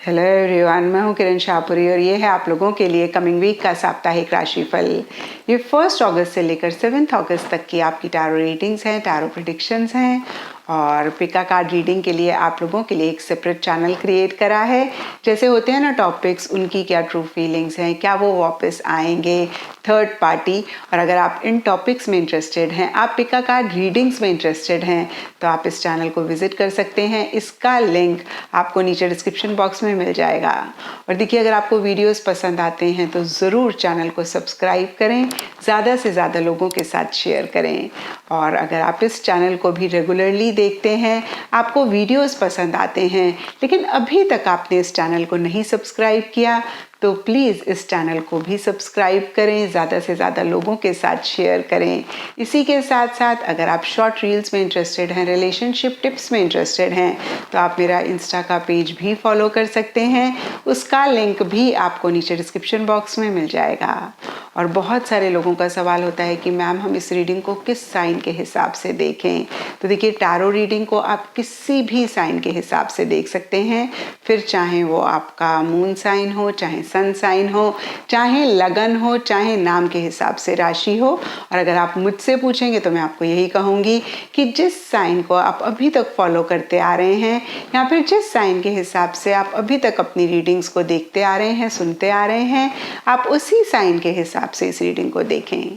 Hello everyone, मैं हूं किरण शाहपुरी और ये है आप लोगों के लिए कमिंग वीक का साप्ताहिक राशिफल। ये 1 अगस्त से लेकर 7 अगस्त तक की आपकी टैरो रीडिंग्स हैं, टैरो प्रेडिक्शंस हैं। और पिका कार्ड रीडिंग के लिए आप लोगों के लिए एक सेपरेट चैनल क्रिएट करा है। जैसे होते हैं ना टॉपिक्स, उनकी क्या ट्रू फीलिंग्स हैं, क्या वो वापस आएंगे, थर्ड पार्टी। और अगर आप इन टॉपिक्स में इंटरेस्टेड हैं, आप पिका कार्ड रीडिंग्स में इंटरेस्टेड हैं, तो आप इस चैनल को विजिट कर सकते हैं। इसका लिंक आपको नीचे डिस्क्रिप्शन बॉक्स में मिल जाएगा। और देखिए, अगर आपको वीडियोस पसंद आते हैं तो ज़रूर चैनल को सब्सक्राइब करें, ज़्यादा से ज़्यादा लोगों के साथ शेयर करें। और अगर आप इस चैनल को भी रेगुलरली देखते हैं, आपको वीडियोस पसंद आते हैं, लेकिन अभी तक आपने इस चैनल को नहीं सब्सक्राइब किया, तो प्लीज़ इस चैनल को भी सब्सक्राइब करें, ज़्यादा से ज़्यादा लोगों के साथ शेयर करें। इसी के साथ साथ अगर आप शॉर्ट रील्स में इंटरेस्टेड हैं, रिलेशनशिप टिप्स में इंटरेस्टेड हैं, तो आप मेरा इंस्टा का पेज भी फॉलो कर सकते हैं। उसका लिंक भी आपको नीचे डिस्क्रिप्शन बॉक्स में मिल जाएगा। और बहुत सारे लोगों का सवाल होता है कि मैम, हम इस रीडिंग को किस साइन के हिसाब से देखें। तो देखिए, टैरो रीडिंग को आप किसी भी साइन के हिसाब से देख सकते हैं, फिर चाहे वो आपका मून साइन हो, चाहे सन साइन हो, चाहे लगन हो, चाहे नाम के हिसाब से राशि हो। और अगर आप मुझसे पूछेंगे तो मैं आपको यही कहूँगी कि जिस साइन को आप अभी तक फॉलो करते आ रहे हैं, या फिर जिस साइन के हिसाब से आप अभी तक अपनी रीडिंग्स को देखते आ रहे हैं, सुनते आ रहे हैं, आप उसी साइन के हिसाब से इस रीडिंग को देखें।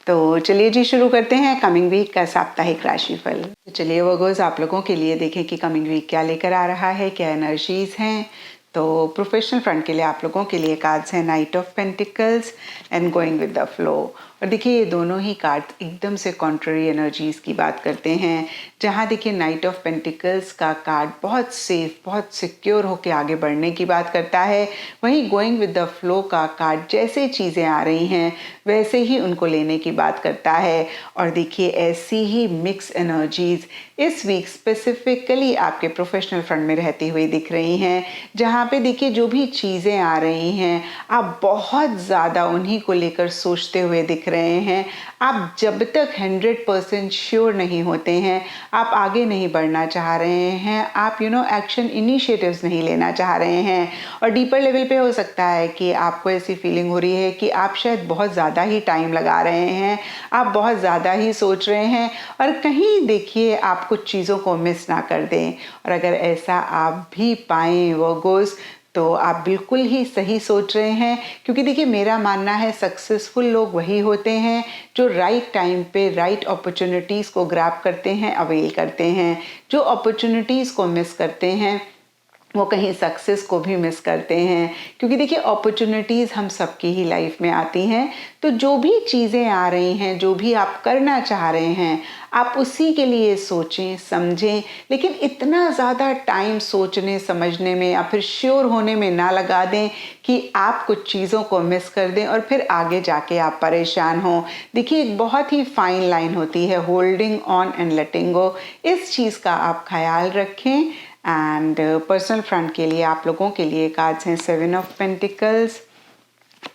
तो चलिए जी, शुरू करते हैं कमिंग वीक का साप्ताहिक राशिफल। तो चलिए वर्गोस, आप लोगों के लिए देखें कि कमिंग वीक क्या लेकर आ रहा है, क्या एनर्जीज हैं। तो प्रोफेशनल फ्रंट के लिए आप लोगों के लिए कार्ड्स हैं night of pentacles and going with the flow. और देखिए, ये दोनों ही कार्ड एकदम से कॉन्ट्ररी एनर्जीज की बात करते हैं। जहाँ देखिए, नाइट ऑफ पेंटिकल्स का कार्ड बहुत सेफ, बहुत सिक्योर होकर आगे बढ़ने की बात करता है। वहीं गोइंग विद द फ्लो का कार्ड जैसे चीज़ें आ रही हैं वैसे ही उनको लेने की बात करता है। और देखिए, ऐसी ही मिक्स एनर्जीज इस वीक स्पेसिफिकली आपके प्रोफेशनल फ्रंट में रहती हुई दिख रही हैं। जहाँ पे देखिए, जो भी चीज़ें आ रही हैं, आप बहुत ज़्यादा उन्हीं को लेकर सोचते हुए दिख रहे हैं। आप जब तक 100% श्योर नहीं होते हैं, आप आगे नहीं बढ़ना चाह रहे हैं, आप एक्शन इनिशिएटिव्स नहीं लेना चाह रहे हैं। और डीपर लेवल पे हो सकता है कि आपको ऐसी फीलिंग हो रही है कि आप शायद बहुत ज़्यादा ही टाइम लगा रहे हैं, आप बहुत ज़्यादा ही सोच रहे हैं, और कहीं देखिए आप कुछ चीज़ों को मिस ना कर दें। और अगर ऐसा आप भी पाएं वर्गोस, तो आप बिल्कुल ही सही सोच रहे हैं। क्योंकि देखिए, मेरा मानना है सक्सेसफुल लोग वही होते हैं जो राइट टाइम पे राइट अपॉर्चुनिटीज़ को ग्रैब करते हैं, अवेल करते हैं। जो अपॉर्चुनिटीज़ को मिस करते हैं, वो कहीं सक्सेस को भी मिस करते हैं। क्योंकि देखिए, अपॉर्चुनिटीज़ हम सबकी ही लाइफ में आती हैं। तो जो भी चीज़ें आ रही हैं, जो भी आप करना चाह रहे हैं, आप उसी के लिए सोचें, समझें, लेकिन इतना ज़्यादा टाइम सोचने समझने में या फिर श्योर होने में ना लगा दें कि आप कुछ चीज़ों को मिस कर दें और फिर आगे जाके आप परेशान हों। देखिए, एक बहुत ही फाइन लाइन होती है होल्डिंग ऑन एंड लेटिंग गो। इस चीज़ का आप ख्याल रखें। एंड पर्सनल फ्रंट के लिए आप लोगों के लिए कार्ड्स हैं 7 ऑफ पेंटिकल्स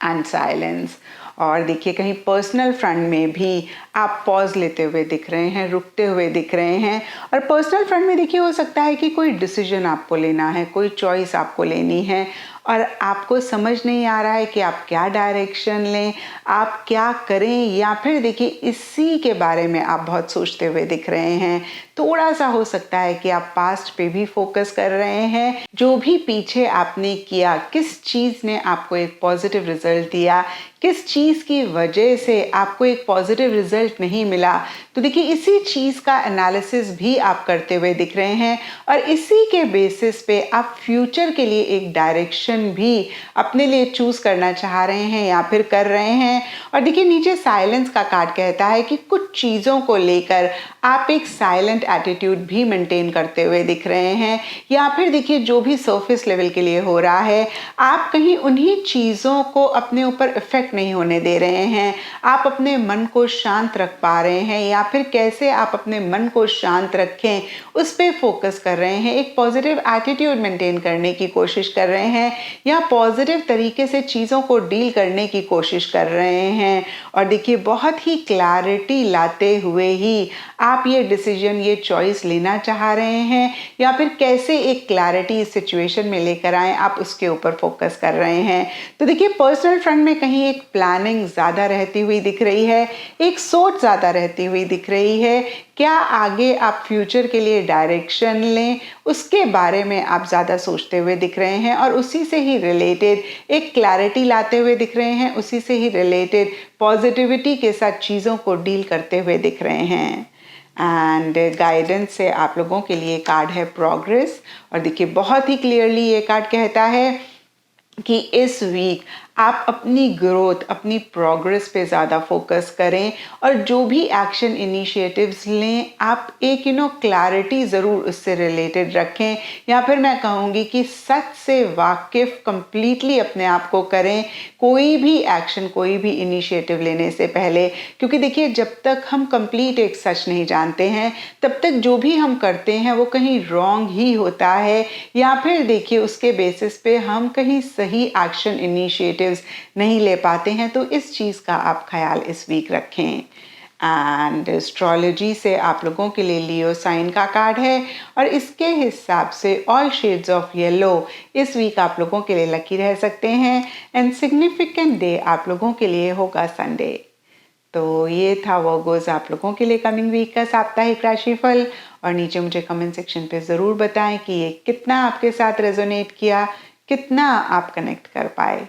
एंड साइलेंस। और देखिए, कहीं पर्सनल फ्रंट में भी आप पॉज लेते हुए दिख रहे हैं, रुकते हुए दिख रहे हैं। और पर्सनल फ्रंट में देखिए, हो सकता है कि कोई डिसीजन आपको लेना है, कोई चॉइस आपको लेनी है, और आपको समझ नहीं आ रहा है कि आप क्या डायरेक्शन लें, आप क्या करें। या फिर देखिए, इसी के बारे में आप बहुत सोचते हुए दिख रहे हैं। थोड़ा सा हो सकता है कि आप पास्ट पे भी फोकस कर रहे हैं। जो भी पीछे आपने किया, किस चीज़ ने आपको एक पॉजिटिव रिजल्ट दिया, किस चीज़ की वजह से आपको एक पॉजिटिव रिजल्ट नहीं मिला, तो देखिए, इसी चीज़ का एनालिसिस भी आप करते हुए दिख रहे हैं। और इसी के बेसिस पे आप फ्यूचर के लिए एक डायरेक्शन भी अपने लिए चूज करना चाह रहे हैं या फिर कर रहे हैं। और देखिए, नीचे साइलेंस का कार्ड कहता है कि कुछ चीज़ों को लेकर आप एक साइलेंट एटीट्यूड भी मेंटेन करते हुए दिख रहे हैं। या फिर देखिए, जो भी सरफेस लेवल के लिए हो रहा है, आप कहीं उन्हीं चीज़ों को अपने ऊपर इफेक्ट नहीं होने दे रहे हैं। आप अपने मन को शांत रख पा रहे हैं, या फिर कैसे आप अपने मन को शांत रखें उस पर फोकस कर रहे हैं। एक पॉजिटिव एटीट्यूड मेंटेन करने की कोशिश कर रहे हैं। या पॉजिटिव तरीके से चीज़ों को डील करने की कोशिश कर रहे हैं। और देखिए बहुत ही क्लैरिटी लाते हुए ही आप ये डिसीजन, ये चॉइस लेना चाह रहे हैं या फिर कैसे एक क्लैरिटी इस सिचुएशन में लेकर आए, आप उसके ऊपर फोकस कर रहे हैं। तो देखिए पर्सनल फ्रंट में कहीं एक प्लानिंग ज़्यादा रहती हुई दिख रही है, एक सोच ज़्यादा रहती हुई दिख रही है। क्या आगे आप फ्यूचर के लिए डायरेक्शन लें, उसके बारे में आप ज़्यादा सोचते हुए दिख रहे हैं और उसी से ही रिलेटेड एक क्लैरिटी लाते हुए दिख रहे हैं, उसी से ही रिलेटेड पॉजिटिविटी के साथ चीज़ों को डील करते हुए दिख रहे हैं। एंड गाइडेंस से आप लोगों के लिए कार्ड है प्रोग्रेस। और देखिए बहुत ही क्लियरली ये कार्ड कहता है कि इस वीक आप अपनी ग्रोथ, अपनी प्रोग्रेस पे ज़्यादा फोकस करें और जो भी एक्शन इनिशिएटिव्स लें आप एक क्लैरिटी ज़रूर उससे रिलेटेड रखें, या फिर मैं कहूँगी कि सच से वाकिफ़ कंप्लीटली अपने आप को करें कोई भी एक्शन, कोई भी इनिशिएटिव लेने से पहले। क्योंकि देखिए जब तक हम कंप्लीट एक सच नहीं जानते हैं तब तक जो भी हम करते हैं वो कहीं रॉन्ग ही होता है, या फिर देखिए उसके बेसिस पे हम कहीं सही एक्शन इनिशिएटिव नहीं ले पाते हैं। तो इस चीज़ का आप ख्याल इस वीक रखें। एंड एस्ट्रोलॉजी से आप लोगों के लिए लियो साइन का कार्ड है और इसके हिसाब से ऑल शेड्स ऑफ येलो इस वीक आप लोगों के लिए लकी रह सकते हैं। एंड सिग्निफिकेंट डे आप लोगों के लिए होगा संडे। तो ये था वर्गोस आप लोगों के लिए कमिंग वीक का साप्ताहिक राशिफल। और नीचे मुझे कमेंट सेक्शन पे ज़रूर बताएं कि ये कितना आपके साथ रेजोनेट किया, कितना आप कनेक्ट कर पाए।